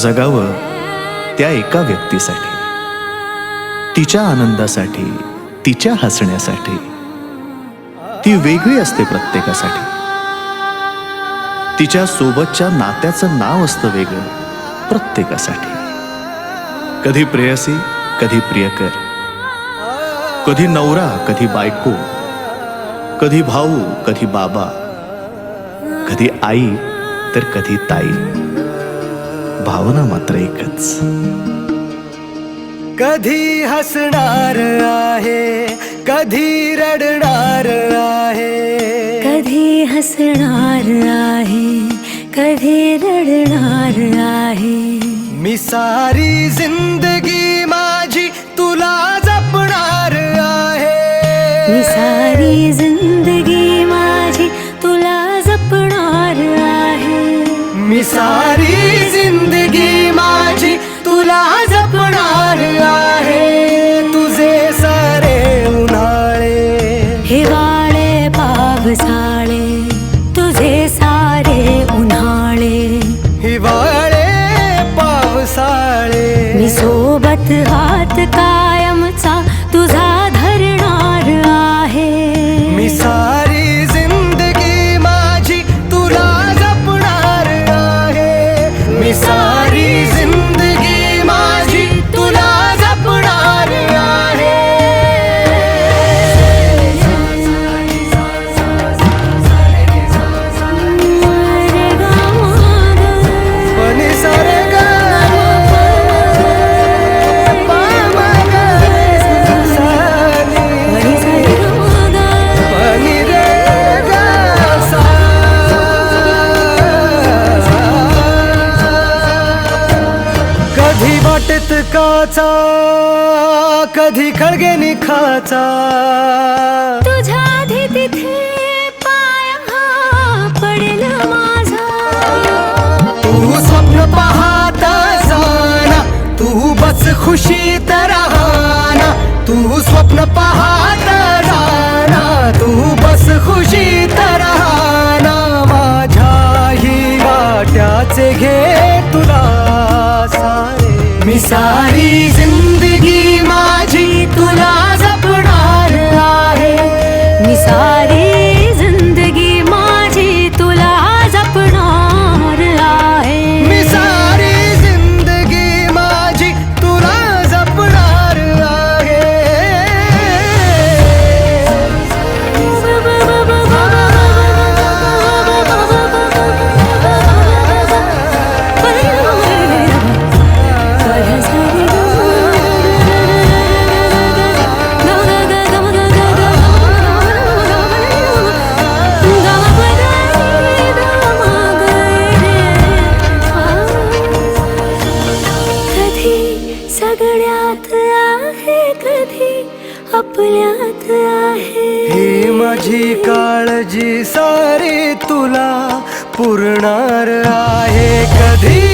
जगावं त्या एका व्यक्तीसाठी, तिच्या आनंदासाठी, तिच्या हसण्यासाठी. ती वेगळी असते प्रत्येकासाठी. तिच्या सोबतच्या नात्याचं नाव असतं वेगळं प्रत्येकासाठी. कधी प्रेयसी, कधी प्रियकर, कधी नवरा, कधी बायको, कधी भाऊ, कधी बाबा, कधी आई तर कधी ताई. भावना मात्र एकच. कधी हसणार आहे, कधी रडणार आहे, कधी हसणार आहे, कधी रडणार आहे. मी सारी जिंदगी माझी तुला जपणार आहे. मी सारी जिंदगी माझी तुला जपणार आहे. मी सारी जिंदगी माझी तुला जपणार आहे. तुझे सारे उन्हाळे, हिवाळे, पावसाळे, तुझे सारे उन्हाळे, हिवाळे, पावसाळे. मी सोबत हात कायमचा तुझा धरणार आहे. मी सारी जिंदगी माझी तुला जपणार आहे. मी सारी जिंदगी माझी तुला जपणार आहे. पनी सारे गा पा गा सानी पनी रे गा सा. कधी वाटेत काचा, कधी खळगे निखाचा. तुझ्या आधी तिथे पाय हा पडेल माझा. तू स्वप्न पाहत जाना, तू बस खुशीत राहना. तू स्वप्न पाहत जाना, तू बस खुशीत राहना. माझ्याही वाट्याचे घे तुला सारे. मी सारी जिंदगी माझी तुला जपणार आहे. मी सारी जिंदगी माझी तुला जपणार आहे. मी सारी जिंदगी माझी तुला जपणार आहे. कधी सगळ्यात आहे, कधी आपल्यात आहे. ही माझी काळजी सारी तुला पुरणार आहे. कधी